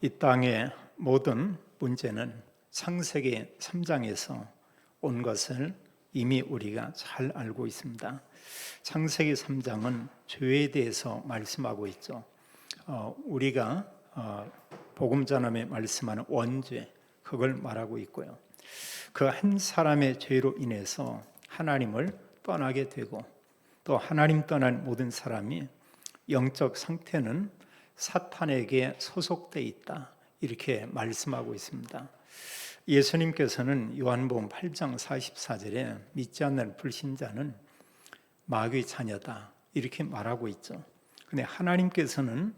이 땅의 모든 문제는 창세기 3장에서 온 것을 이미 우리가 잘 알고 있습니다. 창세기 3장은 죄에 대해서 말씀하고 있죠. 우리가 복음 전함에 말씀하는 원죄, 그걸 말하고 있고요. 그 한 사람의 죄로 인해서 하나님을 떠나게 되고, 또 하나님 떠난 모든 사람이 영적 상태는 사탄에게 소속돼 있다, 이렇게 말씀하고 있습니다. 예수님께서는 요한복음 8장 44절에 믿지 않는 불신자는 마귀의 자녀다, 이렇게 말하고 있죠. 근데 하나님께서는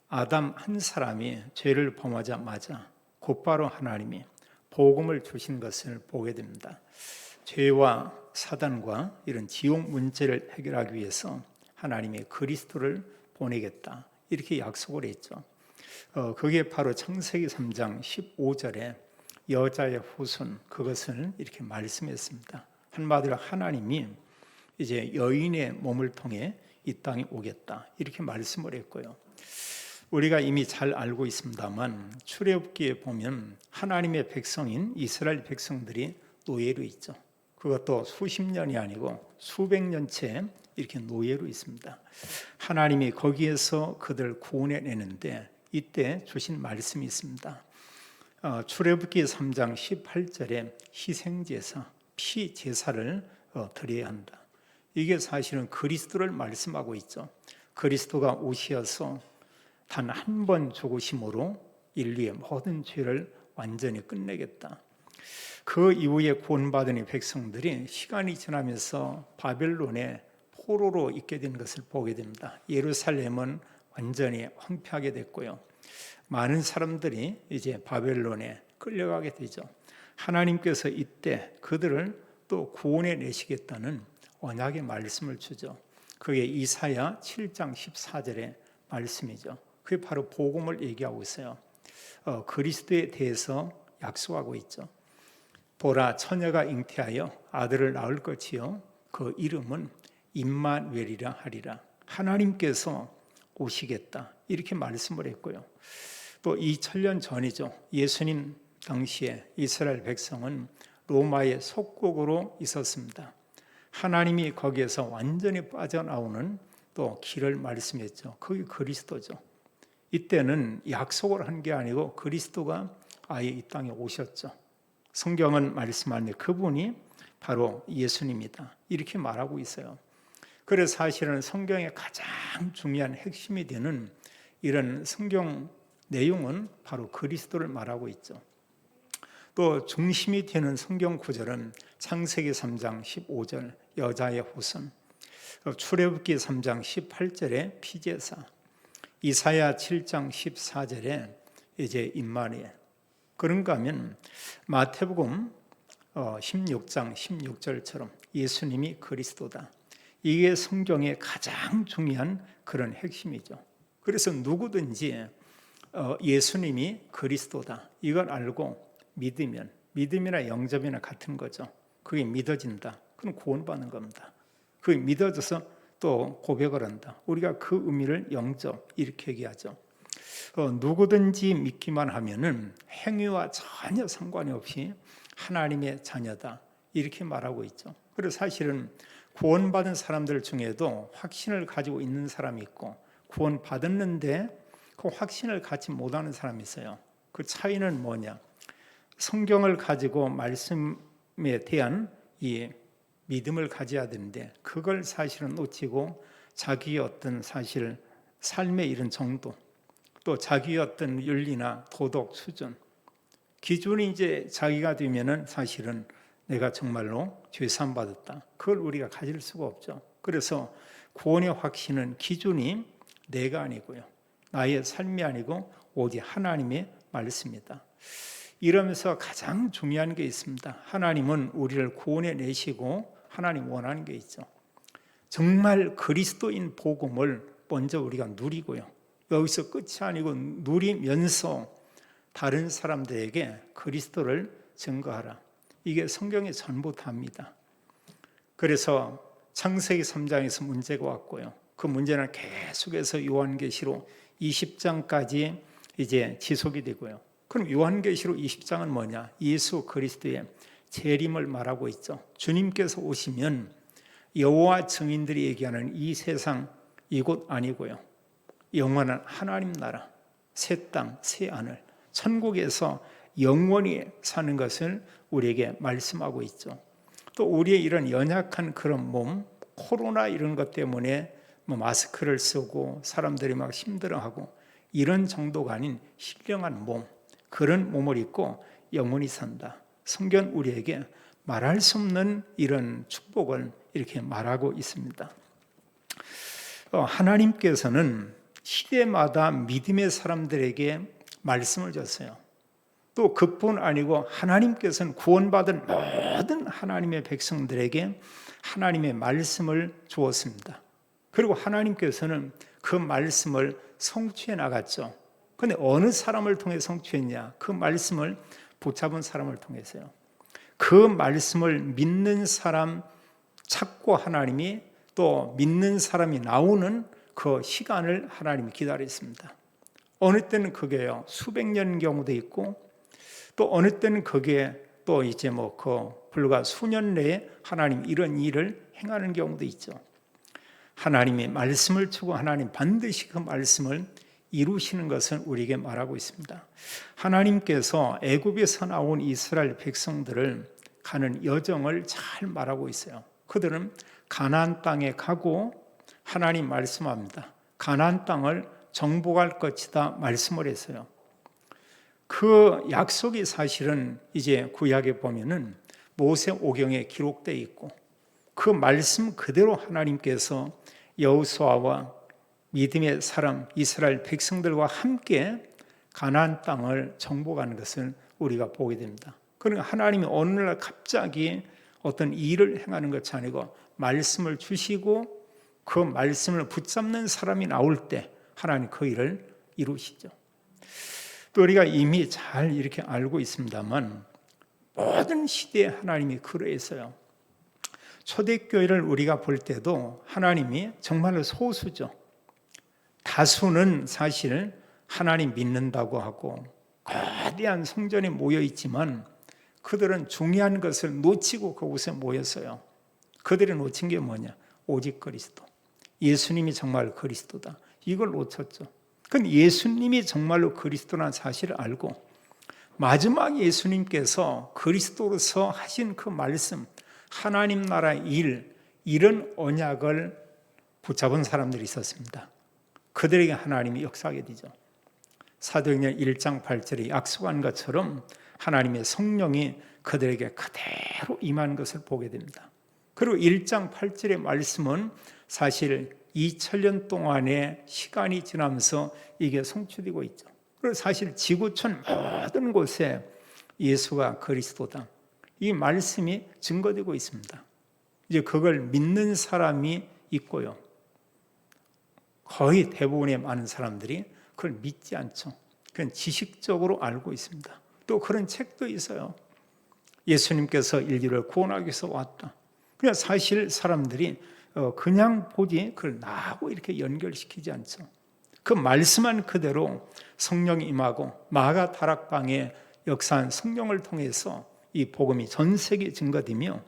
아담 한 사람이 죄를 범하자마자 곧바로 하나님이 복음을 주신 것을 보게 됩니다. 죄와 사단과 이런 지옥 문제를 해결하기 위해서 하나님이 그리스도를 보내겠다, 이렇게 약속을 했죠. 그게 바로 창세기 3장 15절에 여자의 후손, 그것을 이렇게 말씀했습니다. 한마디로 하나님이 이제 여인의 몸을 통해 이 땅에 오겠다, 이렇게 말씀을 했고요. 우리가 이미 잘 알고 있습니다만 출애굽기에 보면 하나님의 백성인 이스라엘 백성들이 노예로 있죠. 그것도 수십 년이 아니고 수백 년째 이렇게 노예로 있습니다. 하나님이 거기에서 그들 구원해내는데 이때 주신 말씀이 있습니다. 출애굽기 3장 18절에 희생제사, 피제사를 드려야 한다. 이게 사실은 그리스도를 말씀하고 있죠. 그리스도가 오셔서 단 한 번 죽으심으로 인류의 모든 죄를 완전히 끝내겠다. 그 이후에 구원받은 백성들이 시간이 지나면서 바벨론의 포로로 있게 된 것을 보게 됩니다. 예루살렘은 완전히 황폐하게 됐고요. 많은 사람들이 이제 바벨론에 끌려가게 되죠. 하나님께서 이때 그들을 또 구원해 내시겠다는 언약의 말씀을 주죠. 그게 이사야 7장 14절의 말씀이죠. 그게 바로 복음을 얘기하고 있어요. 그리스도에 대해서 약속하고 있죠. 보라, 처녀가 잉태하여 아들을 낳을 것이요 그 이름은 임마누엘이라 하리라. 하나님께서 오시겠다, 이렇게 말씀을 했고요. 또 2000년 전이죠. 예수님 당시에 이스라엘 백성은 로마의 속국으로 있었습니다. 하나님이 거기에서 완전히 빠져나오는 또 길을 말씀했죠. 그게 그리스도죠. 이때는 약속을 한 게 아니고 그리스도가 아예 이 땅에 오셨죠. 성경은 말씀하는데 그분이 바로 예수님이다, 이렇게 말하고 있어요. 그래서 사실은 성경의 가장 중요한 핵심이 되는 이런 성경 내용은 바로 그리스도를 말하고 있죠. 또 중심이 되는 성경 구절은 창세기 3장 15절 여자의 후손, 출애굽기 3장 18절에 피제사, 이사야 7장 14절에 이제 임마누엘. 그런가 하면 마태복음 16장 16절처럼 예수님이 그리스도다. 이게 성경의 가장 중요한 그런 핵심이죠. 그래서 누구든지 예수님이 그리스도다, 이걸 알고 믿으면, 믿음이나 영접이나 같은 거죠. 그게 믿어진다, 그럼 구원받는 겁니다. 그게 믿어져서 또 고백을 한다, 우리가 그 의미를 영접, 이렇게 얘기하죠. 누구든지 믿기만 하면은 행위와 전혀 상관이 없이 하나님의 자녀다, 이렇게 말하고 있죠. 그래서 사실은 구원받은 사람들 중에도 확신을 가지고 있는 사람이 있고 구원받았는데 그 확신을 갖지 못하는 사람이 있어요. 그 차이는 뭐냐? 성경을 가지고 말씀에 대한 이 믿음을 가져야 되는데 그걸 사실은 놓치고 자기의 어떤 사실 삶의 이런 정도, 또 자기의 어떤 윤리나 도덕 수준, 기준이 이제 자기가 되면은 사실은 내가 정말로 죄사함 받았다, 그걸 우리가 가질 수가 없죠. 그래서 구원의 확신은 기준이 내가 아니고요, 나의 삶이 아니고 오직 하나님의 말씀이다. 이러면서 가장 중요한 게 있습니다. 하나님은 우리를 구원해 내시고 하나님 원하는 게 있죠. 정말 그리스도인 복음을 먼저 우리가 누리고요, 여기서 끝이 아니고 누리면서 다른 사람들에게 그리스도를 증거하라. 이게 성경의 전부 답니다. 그래서 창세기 3장에서 문제가 왔고요, 그 문제는 계속해서 요한계시록 20장까지 이제 지속이 되고요. 그럼 요한계시록 20장은 뭐냐? 예수 그리스도의 재림을 말하고 있죠. 주님께서 오시면 여호와 증인들이 얘기하는 이 세상 이곳 아니고요. 영원한 하나님 나라, 새 땅, 새 하늘, 천국에서 영원히 사는 것을 우리에게 말씀하고 있죠. 또 우리의 이런 연약한 그런 몸, 코로나 이런 것 때문에 마스크를 쓰고 사람들이 막 힘들어하고 이런 정도가 아닌 신령한 몸, 그런 몸을 입고 영원히 산다. 성경 우리에게 말할 수 없는 이런 축복을 이렇게 말하고 있습니다. 하나님께서는 시대마다 믿음의 사람들에게 말씀을 줬어요. 또 그뿐 아니고 하나님께서는 구원받은 모든 하나님의 백성들에게 하나님의 말씀을 주었습니다. 그리고 하나님께서는 그 말씀을 성취해 나갔죠. 그런데 어느 사람을 통해 성취했냐? 그 말씀을 붙잡은 사람을 통해서요. 그 말씀을 믿는 사람 찾고 하나님이 또 믿는 사람이 나오는 그 시간을 하나님이 기다렸습니다. 어느 때는 그게요 수백 년인 경우도 있고 또 어느 때는 그게 또 이제 그 불과 수년 내에 하나님 이런 일을 행하는 경우도 있죠. 하나님이 말씀을 주고 하나님 반드시 그 말씀을 이루시는 것을 우리에게 말하고 있습니다. 하나님께서 애굽에서 나온 이스라엘 백성들을 가는 여정을 잘 말하고 있어요. 그들은 가나안 땅에 가고 하나님 말씀합니다. 가나안 땅을 정복할 것이다 말씀을 했어요. 그 약속이 사실은 이제 구약에 보면은 모세오경에 기록되어 있고 그 말씀 그대로 하나님께서 여호수아와 믿음의 사람 이스라엘 백성들과 함께 가나안 땅을 정복하는 것을 우리가 보게 됩니다. 그러니까 하나님이 어느 날 갑자기 어떤 일을 행하는 것이 아니고 말씀을 주시고 그 말씀을 붙잡는 사람이 나올 때 하나님 그 일을 이루시죠. 또 우리가 이미 잘 이렇게 알고 있습니다만 모든 시대에 하나님이 그러했어요. 초대교회를 우리가 볼 때도 하나님이 정말로 소수죠. 다수는 사실 하나님 믿는다고 하고 거대한 성전에 모여 있지만 그들은 중요한 것을 놓치고 그곳에 모였어요. 그들이 놓친 게 뭐냐? 오직 그리스도. 예수님이 정말 그리스도다. 이걸 놓쳤죠. 그건 예수님이 정말로 그리스도라는 사실을 알고 마지막 예수님께서 그리스도로서 하신 그 말씀, 하나님 나라 일, 이런 언약을 붙잡은 사람들이 있었습니다. 그들에게 하나님이 역사하게 되죠. 사도행전 1장 8절에 약속한 것처럼 하나님의 성령이 그들에게 그대로 임한 것을 보게 됩니다. 그리고 1장 8절의 말씀은 사실 2000년 동안의 시간이 지나면서 이게 성취되고 있죠. 그리고 사실 지구촌 모든 곳에 예수가 그리스도다. 이 말씀이 증거되고 있습니다. 이제 그걸 믿는 사람이 있고요. 거의 대부분의 많은 사람들이 그걸 믿지 않죠. 그건 지식적으로 알고 있습니다. 또 그런 책도 있어요. 예수님께서 인류를 구원하기 위해서 왔다. 그냥 사실 사람들이 그냥 보지 그걸 나하고 이렇게 연결시키지 않죠. 그 말씀한 그대로 성령이 임하고 마가 다락방에 역사한 성령을 통해서 이 복음이 전 세계에 증거되며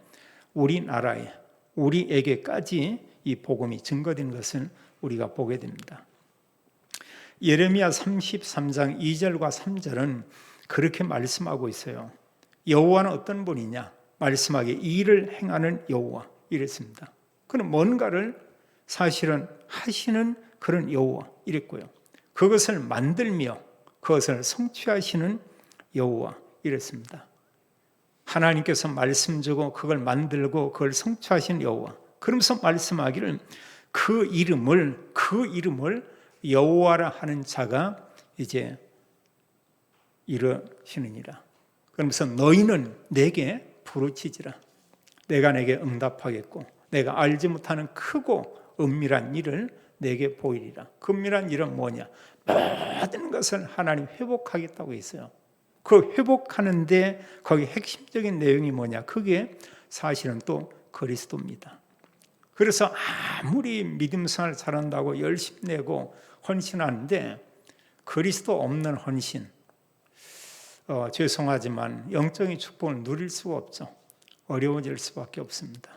우리나라에 우리에게까지 이 복음이 증거된 것을 우리가 보게 됩니다. 예레미야 33장 2절과 3절은 그렇게 말씀하고 있어요. 여호와는 어떤 분이냐? 말씀하기에 일을 행하는 여호와 이랬습니다. 그는 뭔가를 사실은 하시는 그런 여호와 이랬고요. 그것을 만들며 그것을 성취하시는 여호와 이랬습니다. 하나님께서 말씀 주고 그걸 만들고 그걸 성취하신 여호와. 그러면서 말씀하기를 그 이름을 여호와라 하는 자가 이제 이르시느니라. 그러면서 너희는 내게 부르짖으라. 내가 내게 응답하겠고 내가 알지 못하는 크고 은밀한 일을 내게 보이리라. 그 은밀한 일은 뭐냐? 모든 것을 하나님 회복하겠다고 했어요. 그 회복하는데 거기 핵심적인 내용이 뭐냐? 그게 사실은 또 그리스도입니다. 그래서 아무리 믿음 생활 잘한다고 열심히 내고 헌신하는데 그리스도 없는 헌신, 죄송하지만 영적인 축복을 누릴 수가 없죠. 어려워질 수밖에 없습니다.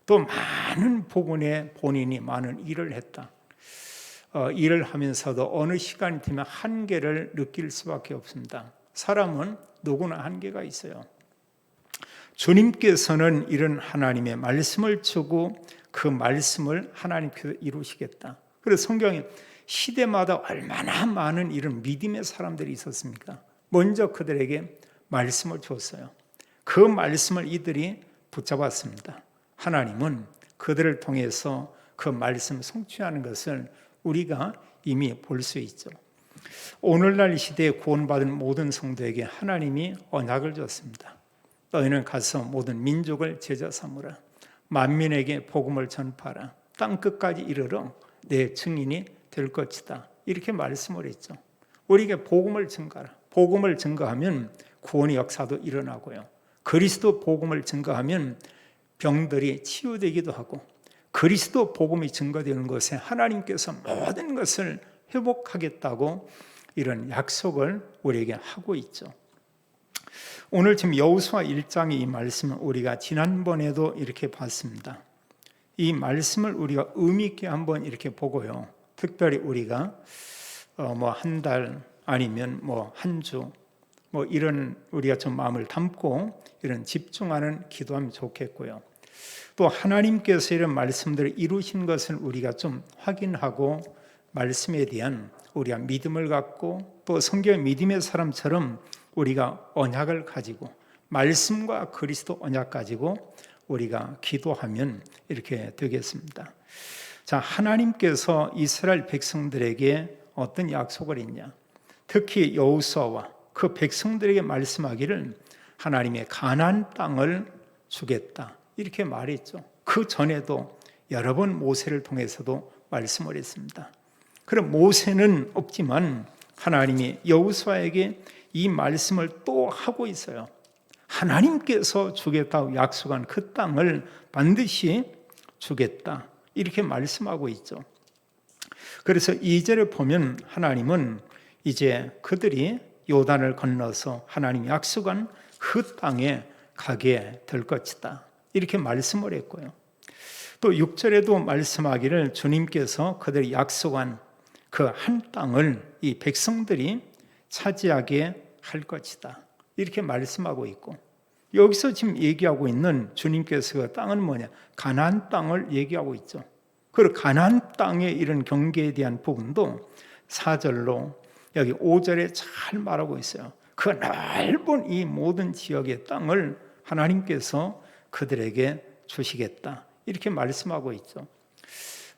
또 많은 부분에 본인이 많은 일을 했다. 일을 하면서도 어느 시간이 되면 한계를 느낄 수밖에 없습니다. 사람은 누구나 한계가 있어요. 주님께서는 이런 하나님의 말씀을 주고 그 말씀을 하나님께서 이루시겠다. 그래서 성경에 시대마다 얼마나 많은 이런 믿음의 사람들이 있었습니까? 먼저 그들에게 말씀을 줬어요. 그 말씀을 이들이 붙잡았습니다. 하나님은 그들을 통해서 그 말씀을 성취하는 것을 우리가 이미 볼 수 있죠. 오늘날 시대에 구원받은 모든 성도에게 하나님이 언약을 줬습니다. 너희는 가서 모든 민족을 제자 삼으라. 만민에게 복음을 전파하라. 땅 끝까지 이르러 내 증인이 될 것이다. 이렇게 말씀을 했죠. 우리에게 복음을 증거하라. 복음을 증거하면 구원의 역사도 일어나고요. 그리스도 복음을 증거하면 병들이 치유되기도 하고, 그리스도 복음이 증거되는 것에 하나님께서 모든 것을 회복하겠다고 이런 약속을 우리에게 하고 있죠. 오늘 지금 여호수아 1장의 이 말씀을 우리가 지난번에도 이렇게 봤습니다. 이 말씀을 우리가 의미 있게 한번 이렇게 보고요. 특별히 우리가 한 달 아니면 한 주 이런 우리가 좀 마음을 담고 이런 집중하는 기도하면 좋겠고요. 또 하나님께서 이런 말씀들을 이루신 것을 우리가 좀 확인하고 말씀에 대한 우리가 믿음을 갖고 또 성경의 믿음의 사람처럼 우리가 언약을 가지고 말씀과 그리스도 언약 가지고 우리가 기도하면 이렇게 되겠습니다. 자, 하나님께서 이스라엘 백성들에게 어떤 약속을 했냐? 특히 여호수아와 그 백성들에게 말씀하기를 하나님의 가나안 땅을 주겠다. 이렇게 말했죠. 그 전에도 여러 번 모세를 통해서도 말씀을 했습니다. 그럼 모세는 없지만 하나님이 여호수아에게 이 말씀을 또 하고 있어요. 하나님께서 주겠다고 약속한 그 땅을 반드시 주겠다. 이렇게 말씀하고 있죠. 그래서 2절에 보면 하나님은 이제 그들이 요단을 건너서 하나님 약속한 그 땅에 가게 될 것이다. 이렇게 말씀을 했고요. 또 6절에도 말씀하기를 주님께서 그들이 약속한 그 한 땅을 이 백성들이 차지하게 할 것이다. 이렇게 말씀하고 있고, 여기서 지금 얘기하고 있는 주님께서 그 땅은 뭐냐? 가나안 땅을 얘기하고 있죠. 그리고 가나안 땅의 이런 경계에 대한 부분도 4절로 여기 5절에 잘 말하고 있어요. 그 넓은 이 모든 지역의 땅을 하나님께서 그들에게 주시겠다. 이렇게 말씀하고 있죠.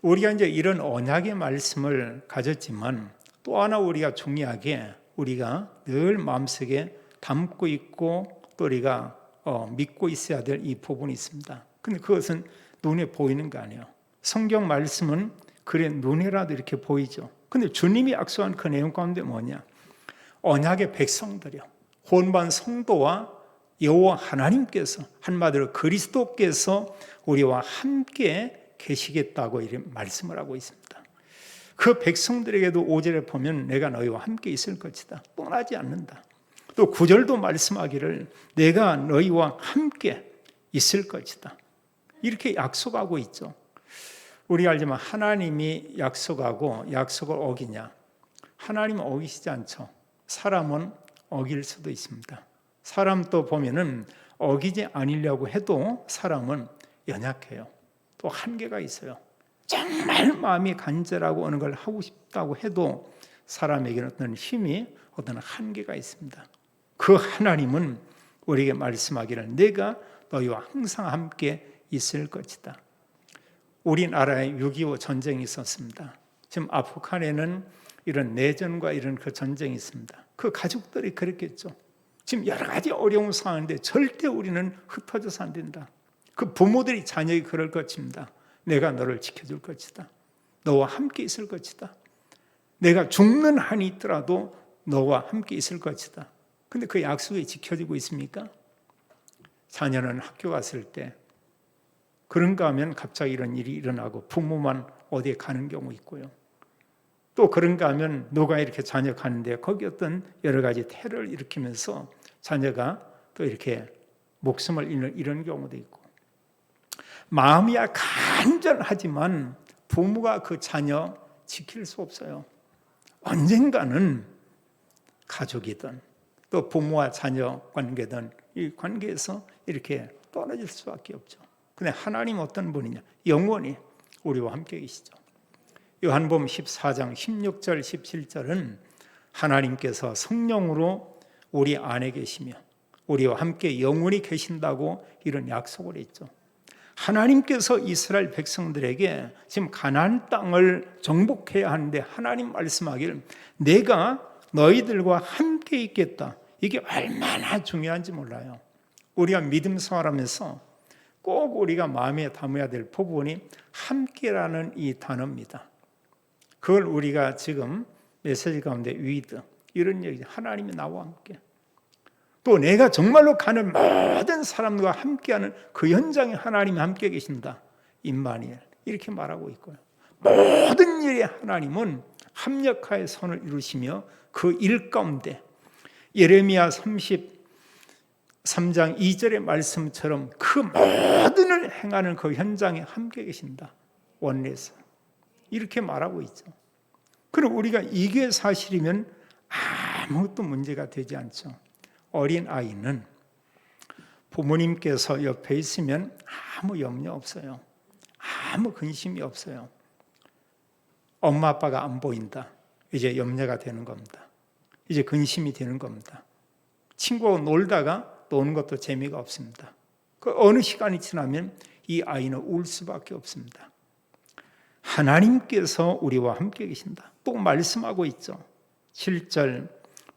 우리가 이제 이런 언약의 말씀을 가졌지만 또 하나 우리가 중요하게 우리가 늘 마음속에 담고 있고 또 우리가 믿고 있어야 될 이 부분이 있습니다. 근데 그것은 눈에 보이는 거 아니에요. 성경 말씀은 그래 눈에라도 이렇게 보이죠. 근데 주님이 약속한 그 내용 가운데 뭐냐? 언약의 백성들이요. 구원받은 성도와 여호와 하나님께서 한마디로 그리스도께서 우리와 함께 계시겠다고 이렇게 말씀을 하고 있습니다. 그 백성들에게도 5절에 보면 내가 너희와 함께 있을 것이다. 떠나지 않는다. 또 9절도 말씀하기를 내가 너희와 함께 있을 것이다. 이렇게 약속하고 있죠. 우리가 알지만 하나님이 약속하고 약속을 어기냐? 하나님은 어기시지 않죠. 사람은 어길 수도 있습니다. 사람 또 보면은 어기지 않으려고 해도 사람은 연약해요. 또 한계가 있어요. 정말 마음이 간절하고 어느 걸 하고 싶다고 해도 사람에게는 어떤 힘이 어떤 한계가 있습니다. 그 하나님은 우리에게 말씀하기를 내가 너희와 항상 함께 있을 것이다. 우리나라에 6.25 전쟁이 있었습니다. 지금 아프간에는 이런 내전과 이런 그 전쟁이 있습니다. 그 가족들이 그랬겠죠. 지금 여러 가지 어려운 상황인데 절대 우리는 흩어져서 안 된다. 그 부모들이 자녀에게 그럴 것입니다. 내가 너를 지켜줄 것이다. 너와 함께 있을 것이다. 내가 죽는 한이 있더라도 너와 함께 있을 것이다. 근데 그 약속이 지켜지고 있습니까? 자녀는 학교 갔을 때 그런가 하면 갑자기 이런 일이 일어나고 부모만 어디에 가는 경우 있고요. 또 그런가 하면 누가 이렇게 자녀 가는데 거기 어떤 여러 가지 테러를 일으키면서 자녀가 또 이렇게 목숨을 잃는 이런 경우도 있고, 마음이야 간절하지만 부모가 그 자녀 지킬 수 없어요. 언젠가는 가족이든 또 부모와 자녀 관계든 이 관계에서 이렇게 떨어질 수밖에 없죠. 근데 하나님 어떤 분이냐? 영원히 우리와 함께 계시죠. 요한복음 14장 16절 17절은 하나님께서 성령으로 우리 안에 계시며 우리와 함께 영원히 계신다고 이런 약속을 했죠. 하나님께서 이스라엘 백성들에게 지금 가나안 땅을 정복해야 하는데 하나님 말씀하기를 내가 너희들과 함께 있겠다. 이게 얼마나 중요한지 몰라요. 우리가 믿음 생활하면서 꼭 우리가 마음에 담아야 될 부분이 함께라는 이 단어입니다. 그걸 우리가 지금 메시지 가운데 위드 이런 얘기, 하나님이 나와 함께, 또 내가 정말로 가는 모든 사람들과 함께하는 그 현장에 하나님이 함께 계신다. 임마누엘 이렇게 말하고 있고요. 모든 일에 하나님은 합력하여 선을 이루시며 그 일 가운데 예레미야 33장 2절의 말씀처럼 그 모든 을 행하는 그 현장에 함께 계신다. 원내에서 이렇게 말하고 있죠. 그럼 우리가 이게 사실이면 아무것도 문제가 되지 않죠. 어린 아이는 부모님께서 옆에 있으면 아무 염려 없어요. 아무 근심이 없어요. 엄마 아빠가 안 보인다. 이제 염려가 되는 겁니다. 이제 근심이 되는 겁니다. 친구하고 놀다가 노는 것도 재미가 없습니다. 그 어느 시간이 지나면 이 아이는 울 수밖에 없습니다. 하나님께서 우리와 함께 계신다. 또 말씀하고 있죠. 7절,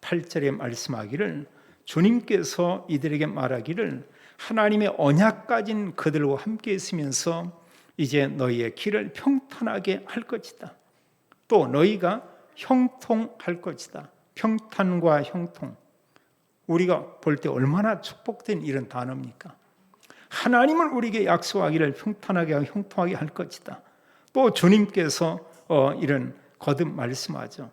8절에 말씀하기를 주님께서 이들에게 말하기를 하나님의 언약 가진 그들과 함께 있으면서 이제 너희의 길을 평탄하게 할 것이다. 또 너희가 형통할 것이다. 평탄과 형통. 우리가 볼 때 얼마나 축복된 이런 단어입니까? 하나님은 우리에게 약속하기를 평탄하게 하고 형통하게 할 것이다. 또 주님께서 이런 거듭 말씀하죠.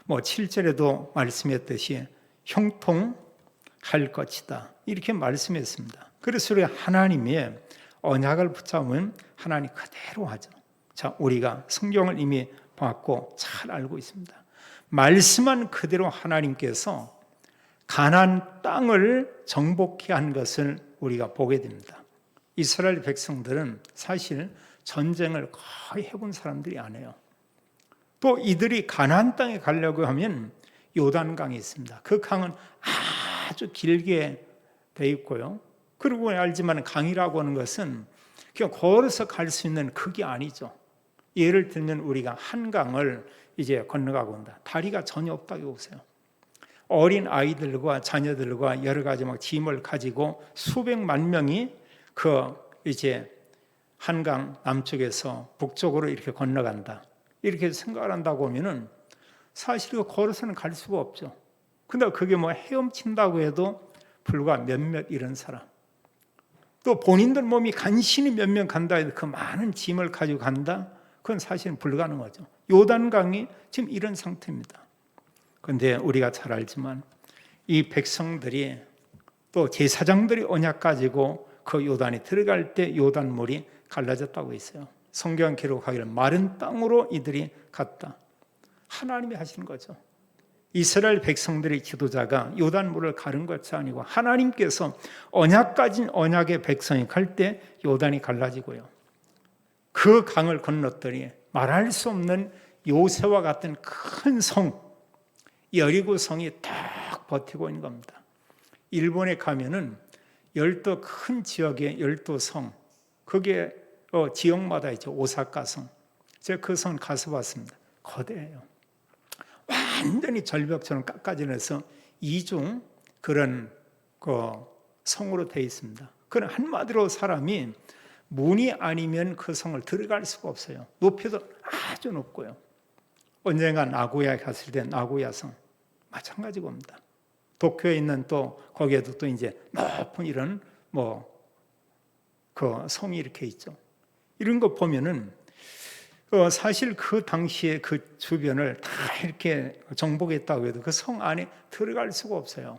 7절에도 말씀했듯이 형통할 것이다. 이렇게 말씀했습니다. 그래서 우리 하나님의 언약을 붙잡으면 하나님 그대로 하죠. 자, 우리가 성경을 이미 봤고 잘 알고 있습니다. 말씀한 그대로 하나님께서 가나안 땅을 정복해 한 것을 우리가 보게 됩니다. 이스라엘 백성들은 사실 전쟁을 거의 해본 사람들이 아니에요. 또 이들이 가나안 땅에 가려고 하면 요단강이 있습니다. 그 강은 아주 길게 돼 있고요. 그리고 알지만 강이라고 하는 것은 그냥 걸어서 갈 수 있는 그게 아니죠. 예를 들면 우리가 한강을 이제 건너가고 온다. 다리가 전혀 없다고 보세요. 어린 아이들과 자녀들과 여러 가지 막 짐을 가지고 수백만 명이 그 이제 한강 남쪽에서 북쪽으로 이렇게 건너간다. 이렇게 생각을 한다고 하면은 사실 걸어서는 갈 수가 없죠. 근데 그게 헤엄친다고 해도 불과 몇몇 이런 사람. 또 본인들 몸이 간신히 몇 명 간다 해도 그 많은 짐을 가지고 간다? 그건 사실은 불가능하죠. 요단강이 지금 이런 상태입니다. 그런데 우리가 잘 알지만 이 백성들이 또 제사장들이 언약 가지고 그 요단에 들어갈 때 요단물이 갈라졌다고 했어요. 성경 기록하기를 마른 땅으로 이들이 갔다. 하나님이 하신 거죠. 이스라엘 백성들의 지도자가 요단물을 가른 것이 아니고 하나님께서 언약 가진 언약의 백성이 갈 때 요단이 갈라지고요. 그 강을 건넜더니 말할 수 없는 요새와 같은 큰 성, 여리고 성이 딱 버티고 있는 겁니다. 일본에 가면은 12 큰 지역의 12성, 그게 지역마다 있죠. 오사카 성. 제가 그 성 가서 봤습니다. 거대해요. 완전히 절벽처럼 깎아져서 이중 그런 성으로 되어 있습니다. 그런 한마디로 사람이 문이 아니면 그 성을 들어갈 수가 없어요. 높이도 아주 높고요. 언젠가 나고야에 갔을 때 나고야 성 마찬가지 겁니다. 도쿄에 있는 또 거기에도 또 이제 높은 이런 그 성이 이렇게 있죠. 이런 거 보면은 사실 그 당시에 그 주변을 다 이렇게 정복했다고 해도 그 성 안에 들어갈 수가 없어요.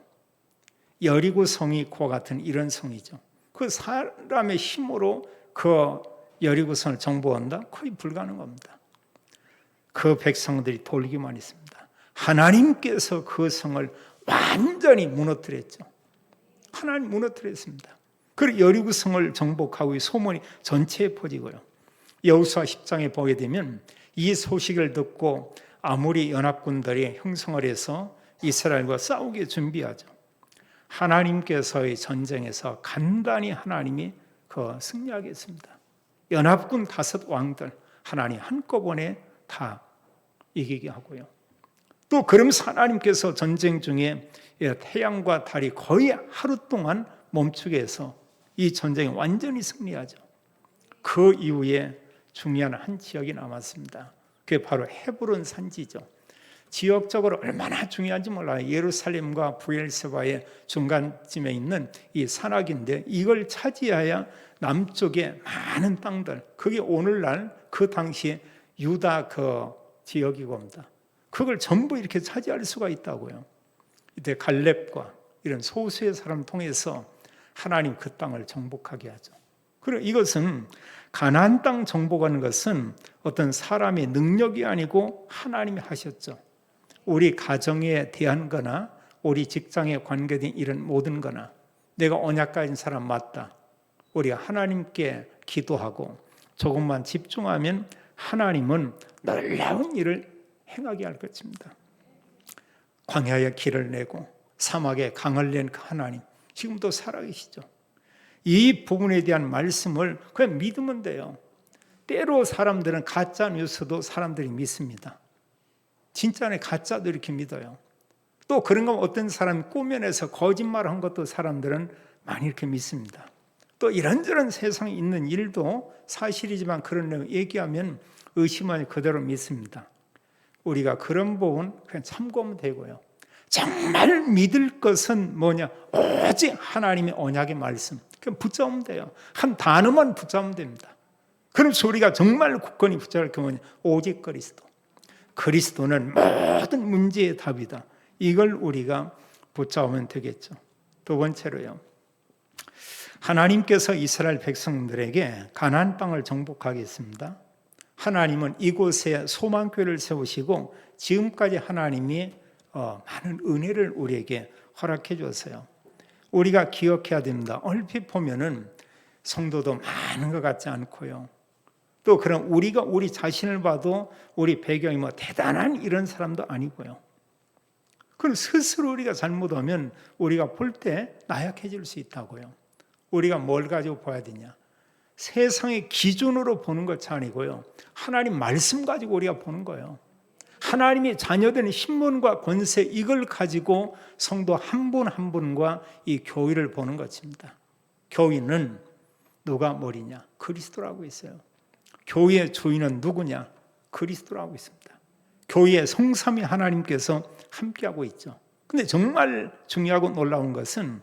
여리고 성이 그와 같은 이런 성이죠. 그 사람의 힘으로 그 여리고 성을 정복한다? 거의 불가능합니다. 그 백성들이 돌기만 했습니다. 하나님께서 그 성을 완전히 무너뜨렸죠. 하나님 무너뜨렸습니다. 그리고 여리고 성을 정복하고 소문이 전체에 퍼지고요. 여호수아 10장에 보게 되면 이 소식을 듣고 아모리 연합군들이 형성을 해서 이스라엘과 싸우게 준비하죠. 하나님께서의 전쟁에서 간단히 하나님이 승리하겠습니다. 연합군 5 왕들 하나님 한꺼번에 다 이기게 하고요. 또 그러면서 하나님께서 전쟁 중에 태양과 달이 거의 하루 동안 멈추게 해서 이 전쟁이 완전히 승리하죠. 그 이후에 중요한 한 지역이 남았습니다. 그게 바로 헤브론 산지죠. 지역적으로 얼마나 중요한지 몰라요. 예루살렘과 브엘세바의 중간쯤에 있는 이 산악인데 이걸 차지해야 남쪽의 많은 땅들, 그게 오늘날 그 당시에 유다 그 지역이고 합니다. 그걸 전부 이렇게 차지할 수가 있다고요. 이때 갈렙과 이런 소수의 사람을 통해서 하나님 그 땅을 정복하게 하죠. 그리고 이것은 가나안 땅 정복하는 것은 어떤 사람의 능력이 아니고 하나님이 하셨죠. 우리 가정에 대한 거나 우리 직장에 관계된 이런 모든 거나 내가 언약 가진 사람 맞다. 우리가 하나님께 기도하고 조금만 집중하면 하나님은 놀라운 일을 행하게 할 것입니다. 광야에 길을 내고 사막에 강을 낸 그 하나님 지금도 살아계시죠. 이 부분에 대한 말씀을 그냥 믿으면 돼요. 때로 사람들은 가짜 뉴스도 사람들이 믿습니다. 진짜네 가짜도 이렇게 믿어요. 또 그런 거 어떤 사람이 꾸며내서 거짓말한 것도 사람들은 많이 이렇게 믿습니다. 또 이런저런 세상에 있는 일도 사실이지만 그런 내용 얘기하면 의심하니 그대로 믿습니다. 우리가 그런 부분 그냥 참고하면 되고요. 정말 믿을 것은 뭐냐? 오직 하나님의 언약의 말씀. 그냥 붙잡으면 돼요. 한 단어만 붙잡으면 됩니다. 그럼 우리가 정말 굳건히 붙잡을 게 뭐냐? 오직 그리스도. 그리스도는 모든 문제의 답이다. 이걸 우리가 붙잡으면 되겠죠. 두 번째로요. 하나님께서 이스라엘 백성들에게 가나안 땅을 정복하겠습니다. 하나님은 이곳에 소망교회를 세우시고 지금까지 하나님이 많은 은혜를 우리에게 허락해 주었어요. 우리가 기억해야 됩니다. 얼핏 보면은 성도도 많은 것 같지 않고요. 또 그럼 우리가 우리 자신을 봐도 우리 배경이 뭐 대단한 이런 사람도 아니고요. 그럼 스스로 우리가 잘못하면 우리가 볼 때 나약해질 수 있다고요. 우리가 뭘 가지고 봐야 되냐? 세상의 기준으로 보는 것이 아니고요. 하나님 말씀 가지고 우리가 보는 거예요. 하나님의 자녀된 신분과 권세 이걸 가지고 성도 한 분 한 분과 이 교회를 보는 것입니다. 교회는 누가 머리냐? 그리스도라고 있어요. 교회의 주인은 누구냐? 그리스도라고 있습니다. 교회의 성삼위 하나님께서 함께하고 있죠. 근데 정말 중요하고 놀라운 것은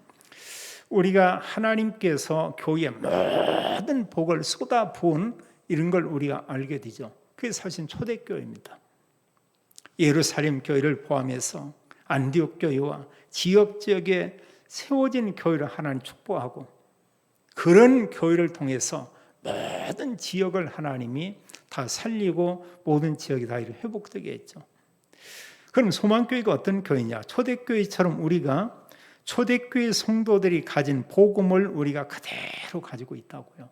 우리가 하나님께서 교회에 모든 복을 쏟아 부은 이런 걸 우리가 알게 되죠. 그게 사실 초대교회입니다. 예루살렘 교회를 포함해서 안디옥 교회와 지역에 세워진 교회를 하나님 축복하고 그런 교회를 통해서 모든 지역을 하나님이 다 살리고 모든 지역이 다 회복되게 했죠. 그럼 소망교회가 어떤 교회냐? 초대교회처럼 우리가 초대교회 성도들이 가진 복음을 우리가 그대로 가지고 있다고요.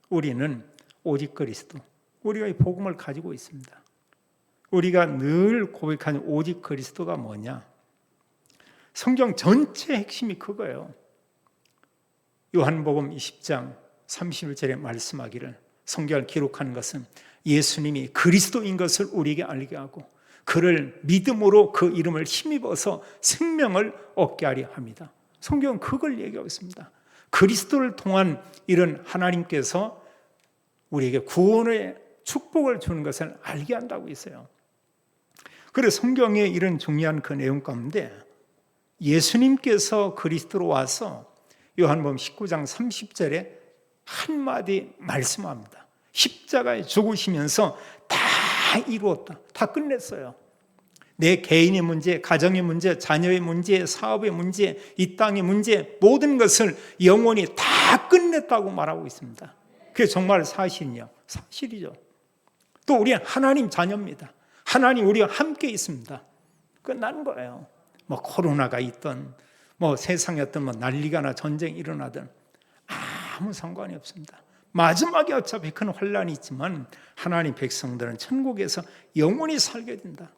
우리는 오직 그리스도, 우리가 이 복음을 가지고 있습니다. 우리가 늘 고백하는 오직 그리스도가 뭐냐? 성경 전체 핵심이 그거예요. 요한복음 20장 31절에 말씀하기를 성경을 기록하는 것은 예수님이 그리스도인 것을 우리에게 알게 하고 그를 믿음으로 그 이름을 힘입어서 생명을 얻게 하려 합니다. 성경은 그걸 얘기하고 있습니다. 그리스도를 통한 이런 하나님께서 우리에게 구원의 축복을 주는 것을 알게 한다고 있어요. 그래서 성경에 이런 중요한 그 내용 가운데 예수님께서 그리스도로 와서 요한복음 19장 30절에 한마디 말씀합니다. 십자가에 죽으시면서 다 이루었다. 다 끝냈어요. 내 개인의 문제, 가정의 문제, 자녀의 문제, 사업의 문제, 이 땅의 문제, 모든 것을 영원히 다 끝냈다고 말하고 있습니다. 그게 정말 사실이요. 사실이죠. 또 우리는 하나님 자녀입니다. 하나님 우리와 함께 있습니다. 끝난 거예요. 뭐 코로나가 있든 뭐 세상에 어떤 뭐 난리가 나 전쟁이 일어나든 아무 상관이 없습니다. 마지막에 어차피 큰 환란이 있지만 하나님 백성들은 천국에서 영원히 살게 된다.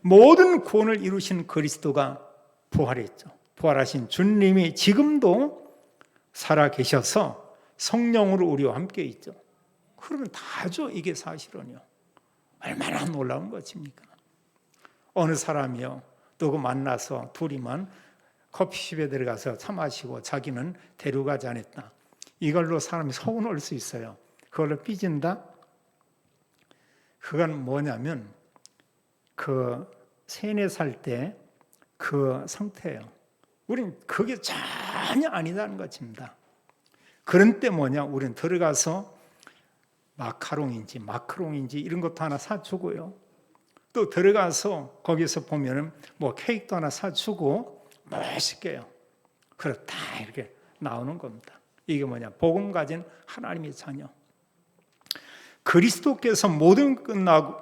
모든 구원을 이루신 그리스도가 부활했죠. 부활하신 주님이 지금도 살아 계셔서 성령으로 우리와 함께 있죠. 그러면 다죠. 이게 사실은요. 얼마나 놀라운 것입니까? 어느 사람이요, 누구 만나서 둘이만 커피숍에 들어가서 차 마시고 자기는 데려가지 않았다. 이걸로 사람이 서운할 수 있어요. 그걸로 삐진다? 그건 뭐냐면 그 3, 4살 때 그 상태예요. 우린 그게 전혀 아니다는 것입니다. 그런 때 뭐냐? 우린 들어가서 마카롱인지 이런 것도 하나 사주고요. 또 들어가서 거기서 보면은 뭐 케이크도 하나 사주고 멋있게요. 그렇다 이렇게 나오는 겁니다. 이게 뭐냐? 복음 가진 하나님의 자녀. 그리스도께서 모든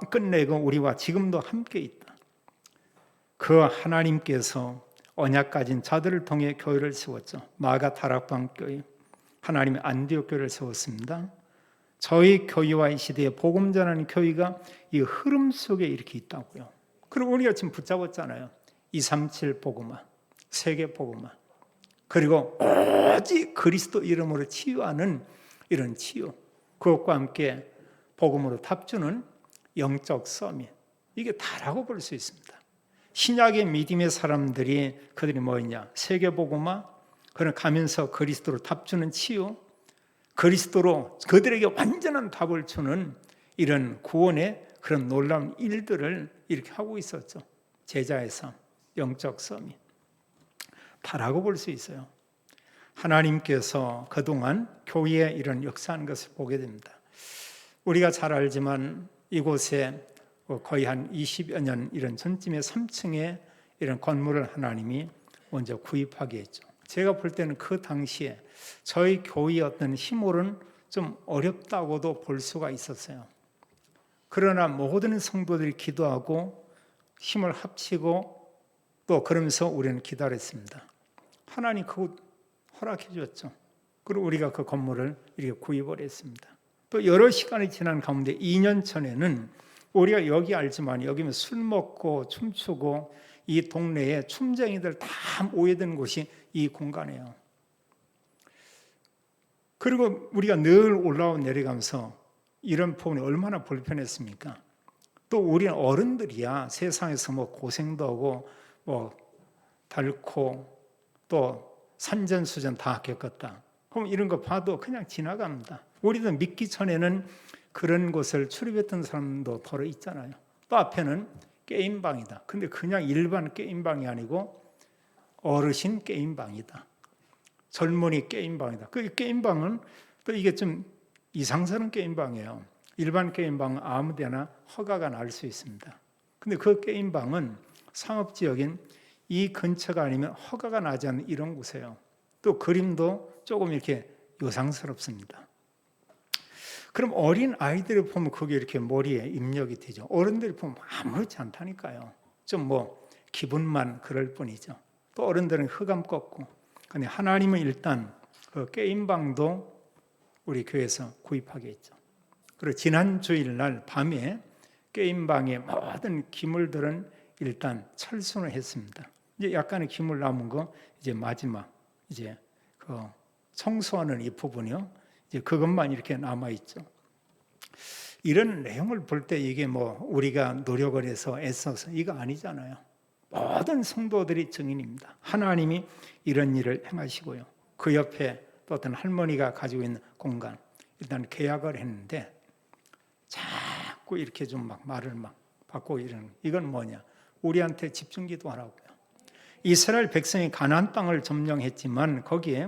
끝내고 우리와 지금도 함께 있다. 그 하나님께서 언약 가진 자들을 통해 교회를 세웠죠. 마가 다락방 교회, 하나님의 안디옥 교회를 세웠습니다. 저희 교회와 이 시대에 복음 전하는 교회가 이 흐름 속에 이렇게 있다고요. 그리고 우리가 지금 붙잡았잖아요. 237 복음화, 세계 복음화. 그리고 오직 그리스도 이름으로 치유하는 이런 치유. 그것과 함께 복음으로 탑주는 영적 서밋. 이게 다라고 볼 수 있습니다. 신약의 믿음의 사람들이 그들이 뭐였냐? 세계복음화, 그런 가면서 그리스도로 답주는 치유, 그리스도로 그들에게 완전한 답을 주는 이런 구원의 그런 놀라운 일들을 이렇게 하고 있었죠. 제자의 삶, 영적 서밋. 다라고 볼 수 있어요. 하나님께서 그동안 교회에 이런 역사하는 것을 보게 됩니다. 우리가 잘 알지만 이곳에 거의 한 20여 년 이런 전쯤에 3층에 이런 건물을 하나님이 먼저 구입하게 했죠. 제가 볼 때는 그 당시에 저희 교회의 어떤 힘으로는 좀 어렵다고도 볼 수가 있었어요. 그러나 모든 성도들이 기도하고 힘을 합치고 또 그러면서 우리는 기다렸습니다. 하나님 그곳 허락해 주었죠. 그리고 우리가 그 건물을 이렇게 구입을 했습니다. 또 여러 시간이 지난 가운데 2년 전에는 우리가 여기 알지만 여기는 술 먹고 춤추고 이 동네에 춤쟁이들 다 모여드는 곳이 이 공간이에요. 그리고 우리가 늘 올라와 내려가면서 이런 부분이 얼마나 불편했습니까? 또 우리는 어른들이야 세상에서 뭐 고생도 하고 뭐 닳고 또 산전수전 다 겪었다. 그럼 이런 거 봐도 그냥 지나갑니다. 우리도 믿기 전에는 그런 곳을 출입했던 사람도 더러 있잖아요. 또 앞에는 게임방이다. 근데 그냥 일반 게임방이 아니고 어르신 게임방이다. 젊은이 게임방이다. 그 게임방은 또 이게 좀 이상스러운 게임방이에요. 일반 게임방은 아무 데나 허가가 날 수 있습니다. 근데 그 게임방은 상업지역인 이 근처가 아니면 허가가 나지 않는 이런 곳이에요. 또 그림도 조금 이렇게 요상스럽습니다. 그럼 어린 아이들을 보면 그게 이렇게 머리에 입력이 되죠. 어른들이 보면 아무렇지 않다니까요. 좀 뭐 기분만 그럴 뿐이죠. 또 어른들은 흑암 꺾고. 근데 하나님은 일단 그 게임방도 우리 교회에서 구입하게 했죠. 그리고 지난 주일날 밤에 게임방의 모든 기물들은 일단 철수를 했습니다. 이제 약간의 기물 남은 거 이제 마지막 이제 그 청소하는 이 부분이요. 이제 그것만 이렇게 남아 있죠. 이런 내용을 볼 때 이게 뭐 우리가 노력을 해서 애써서 이거 아니잖아요. 모든 성도들이 증인입니다. 하나님이 이런 일을 행하시고요. 그 옆에 또 어떤 할머니가 가지고 있는 공간 일단 계약을 했는데 자꾸 이렇게 좀 막 말을 막 받고 이건 뭐냐? 우리한테 집중기도 하라고요. 이스라엘 백성이 가나안 땅을 점령했지만 거기에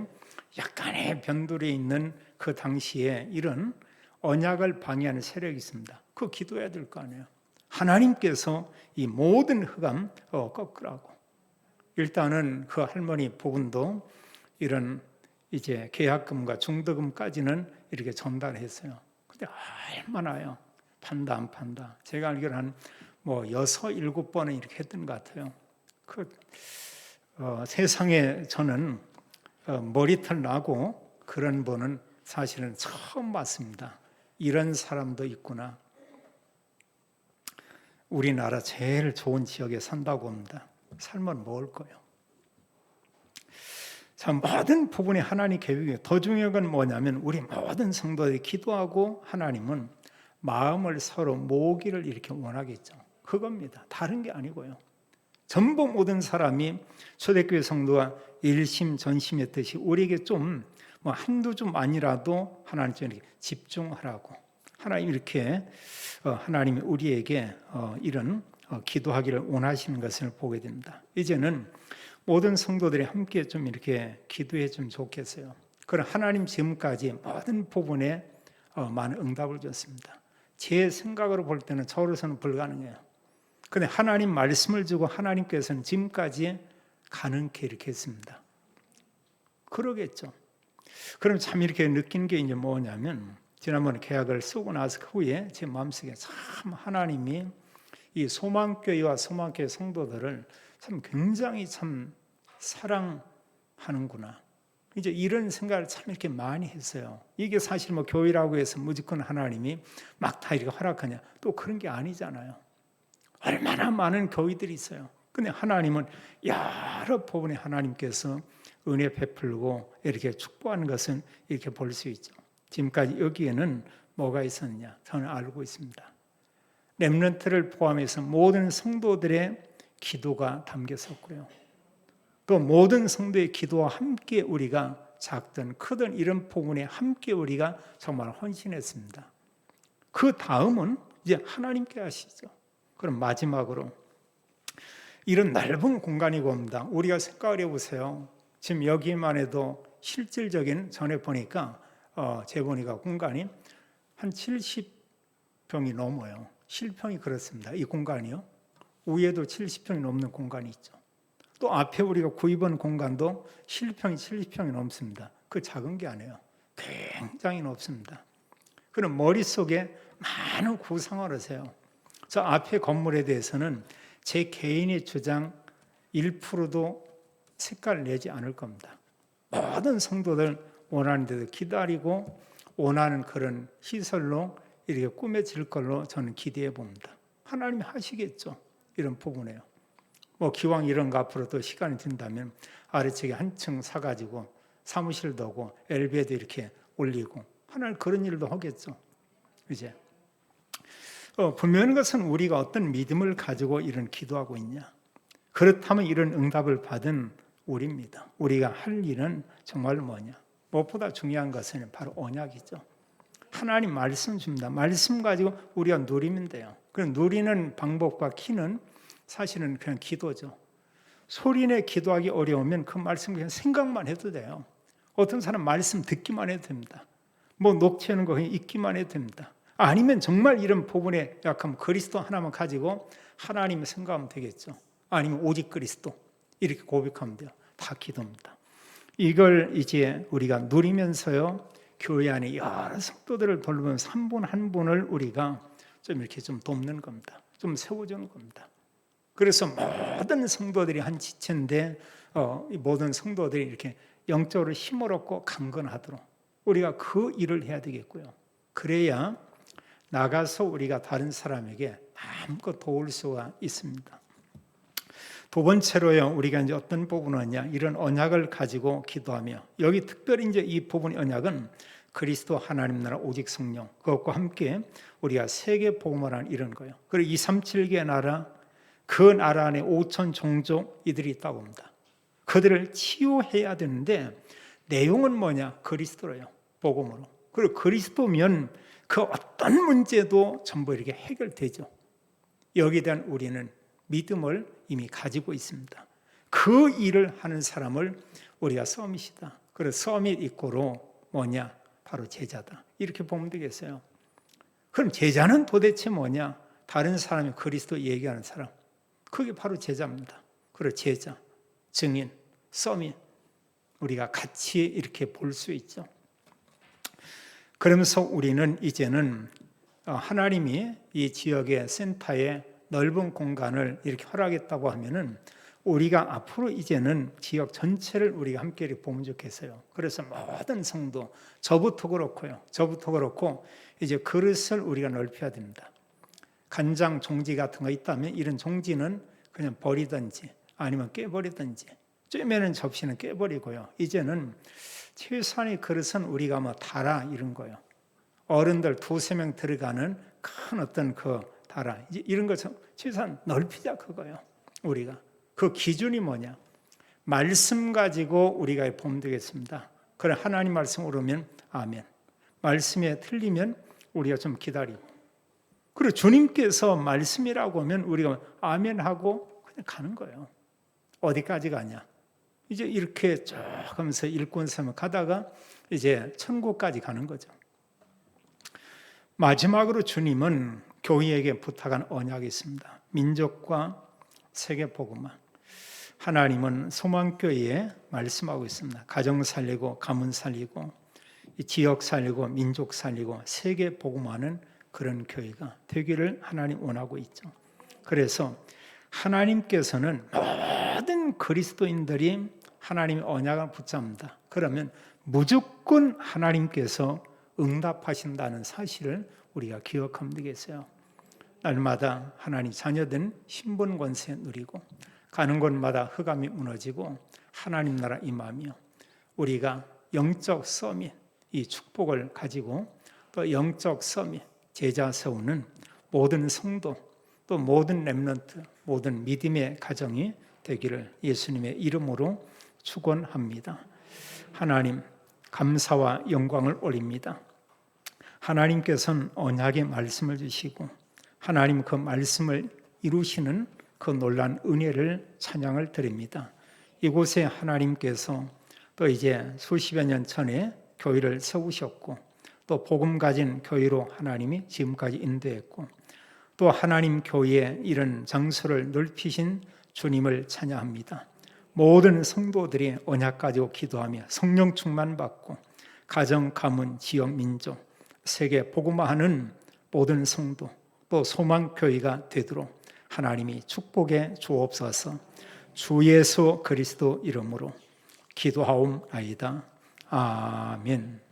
약간의 변두리 있는 그 당시에 이런 언약을 방해하는 세력이 있습니다. 그거 기도해야 될 거 아니에요. 하나님께서 이 모든 흑암 꺾으라고. 일단은 그 할머니 부분도 이런 이제 계약금과 중도금까지는 이렇게 전달했어요. 근데 얼마나요? 판다 안 판다. 제가 알기로는 한 6, 7번은 이렇게 했던 것 같아요. 세상에 저는 머리털 나고 그런 분은 사실은 처음 봤습니다. 이런 사람도 있구나. 우리나라 제일 좋은 지역에 산다고 합니다. 살면 먹을 거예요. 자, 모든 부분이 하나님 계획이에요. 더 중요한 건 뭐냐면 우리 모든 성도들이 기도하고 하나님은 마음을 서로 모으기를 이렇게 원하겠죠. 그겁니다. 다른 게 아니고요. 전부 모든 사람이 초대교회 성도가 일심전심했듯이 우리에게 좀 한두 줌만이라도 하나님께 집중하라고 하나님 이렇게 하나님이 우리에게 이런 기도하기를 원하시는 것을 보게 됩니다. 이제는 모든 성도들이 함께 좀 이렇게 기도해 주면 좋겠어요. 그럼 하나님 지금까지 모든 부분에 많은 응답을 줬습니다. 제 생각으로 볼 때는 저로서는 불가능해요. 그런데 하나님 말씀을 주고 하나님께서는 지금까지 가능케 이렇게 했습니다. 그러겠죠. 그럼 참 이렇게 느낀 게 이제 뭐냐면 지난번에 계약을 쓰고 나서 그 후에 제 마음속에 참 하나님이 이 소망교회와 소망교회 성도들을 참 굉장히 참 사랑하는구나. 이제 이런 생각을 참 이렇게 많이 했어요. 이게 사실 교회라고 해서 무조건 하나님이 막 다 이렇게 허락하냐? 또 그런 게 아니잖아요. 얼마나 많은 교회들이 있어요. 근데 하나님은 여러 부분에 하나님께서 은혜 베풀고 이렇게 축복하는 것은 이렇게 볼 수 있죠. 지금까지 여기에는 뭐가 있었느냐? 저는 알고 있습니다. 렘넌트를 포함해서 모든 성도들의 기도가 담겼었고요. 또 모든 성도의 기도와 함께 우리가 작든 크든 이런 부분에 함께 우리가 정말 헌신했습니다. 그 다음은 이제 하나님께 하시죠. 그럼 마지막으로 이런 넓은 공간이 옵니다. 우리가 생각을 해보세요. 지금 여기만 해도 실질적인 전에 보니까 재보니까 공간이 한 70평이 넘어요. 실평이 그렇습니다. 이 공간이요. 위에도 70평이 넘는 공간이 있죠. 또 앞에 우리가 구입한 공간도 실평이 70평이 넘습니다. 그 작은 게 아니에요. 굉장히 높습니다. 그럼 머릿속에 많은 구상을 하세요. 저 앞에 건물에 대해서는 제 개인의 주장 1%도 색깔을 내지 않을 겁니다. 모든 성도들 원하는 데도 기다리고 원하는 그런 시설로 이렇게 꾸며질 걸로 저는 기대해 봅니다. 하나님이 하시겠죠. 이런 부분에요. 기왕 이런 거 앞으로 또 시간이 든다면 아래쪽에 한층 사가지고 사무실도 하고 엘리베이터 이렇게 올리고 하나님 그런 일도 하겠죠. 이제 분명한 것은 우리가 어떤 믿음을 가지고 이런 기도하고 있냐. 그렇다면 이런 응답을 받은 우리입니다. 우리가 할 일은 정말 뭐냐. 무엇보다 중요한 것은 바로 언약이죠. 하나님 말씀 줍니다. 말씀 가지고 우리가 누리면 돼요. 그럼 누리는 방법과 키는 사실은 그냥 기도죠. 소리내 기도하기 어려우면 그 말씀 그냥 생각만 해도 돼요. 어떤 사람 말씀 듣기만 해도 됩니다. 녹취하는 거 그냥 읽기만 해도 됩니다. 아니면 정말 이런 부분에 약하면 그리스도 하나만 가지고 하나님을 생각하면 되겠죠. 아니면 오직 그리스도 이렇게 고백하면 돼요. 다 기도입니다. 이걸 이제 우리가 누리면서요. 교회 안에 여러 성도들을 돌보면서 한 분 한 분을 우리가 좀 이렇게 좀 돕는 겁니다. 좀 세워주는 겁니다. 그래서 모든 성도들이 한 지체인데 모든 성도들이 이렇게 영적으로 힘을 얻고 강건하도록 우리가 그 일을 해야 되겠고요. 그래야 나가서 우리가 다른 사람에게 마음껏 도울 수가 있습니다. 두 번째로요, 우리가 이제 어떤 부분이냐, 이런 언약을 가지고 기도하며, 여기 특별히 이제 이 부분의 언약은 그리스도 하나님 나라 오직 성령, 그것과 함께 우리가 세계 복음을 하는 이런 거예요. 그리고 237개 나라, 그 나라 안에 5천 종족 이들이 있다고 합니다. 그들을 치유해야 되는데 내용은 뭐냐? 그리스도로요, 복음으로. 그리고 그리스도면 그 어떤 문제도 전부 이렇게 해결되죠. 여기에 대한 우리는 믿음을 이미 가지고 있습니다. 그 일을 하는 사람을 우리가 서밋이다. 그래서 서밋 이꼬로 뭐냐? 바로 제자다. 이렇게 보면 되겠어요. 그럼 제자는 도대체 뭐냐? 다른 사람이 그리스도 얘기하는 사람. 그게 바로 제자입니다. 그리고 제자, 증인, 서민. 우리가 같이 이렇게 볼 수 있죠. 그러면서 우리는 이제는 하나님이 이 지역의 센터에 넓은 공간을 이렇게 허락했다고 하면은 우리가 앞으로 이제는 지역 전체를 우리가 함께 이렇게 보면 좋겠어요. 그래서 모든 성도, 저부터 그렇고요. 저부터 그렇고 이제 그릇을 우리가 넓혀야 됩니다. 간장 종지 같은 거 있다면 이런 종지는 그냥 버리든지 아니면 깨버리든지, 쬐매는 접시는 깨버리고요. 이제는 최소한의 그릇은 우리가 뭐 다라 이런 거요. 어른들 2-3명 들어가는 큰 어떤 그 다라 이런 거 최소한 넓히자 그거요. 우리가 그 기준이 뭐냐? 말씀 가지고 우리가 보면 되겠습니다. 그래 하나님 말씀 오르면 아멘. 말씀에 틀리면 우리가 좀 기다리고. 그리고 주님께서 말씀이라고 하면 우리가 아멘하고 그냥 가는 거예요. 어디까지 가냐? 이제 이렇게 쭉 하면서 일꾼섬을 가다가 이제 천국까지 가는 거죠. 마지막으로 주님은 교회에게 부탁한 언약이 있습니다. 민족과 세계 복음화. 하나님은 소망교회에 말씀하고 있습니다. 가정 살리고 가문 살리고 지역 살리고 민족 살리고 세계 복음화는 그런 교회가 되기를 하나님 원하고 있죠. 그래서 하나님께서는 모든 그리스도인들이 하나님의 언약을 붙잡는다. 그러면 무조건 하나님께서 응답하신다는 사실을 우리가 기억하면 되겠어요. 날마다 하나님 자녀된 신분 권세 누리고 가는 곳마다 흑암이 무너지고 하나님 나라 임하며 우리가 영적 서밋 이 축복을 가지고 또 영적 서밋 제자 세우는 모든 성도 또 모든 렘넌트 모든 믿음의 가정이 되기를 예수님의 이름으로 축원합니다. 하나님 감사와 영광을 올립니다. 하나님께서는 언약의 말씀을 주시고 하나님 그 말씀을 이루시는 그 놀라운 은혜를 찬양을 드립니다. 이곳에 하나님께서 또 이제 수십여 년 전에 교회를 세우셨고 또 복음 가진 교회로 하나님이 지금까지 인도했고 또 하나님 교회에 이런 장소를 넓히신 주님을 찬양합니다. 모든 성도들이 언약 가지고 기도하며 성령 충만 받고 가정, 가문, 지역, 민족, 세계 복음화하는 모든 성도 또 소망교회가 되도록 하나님이 축복해 주옵소서. 주 예수 그리스도 이름으로 기도하옵나이다. 아멘.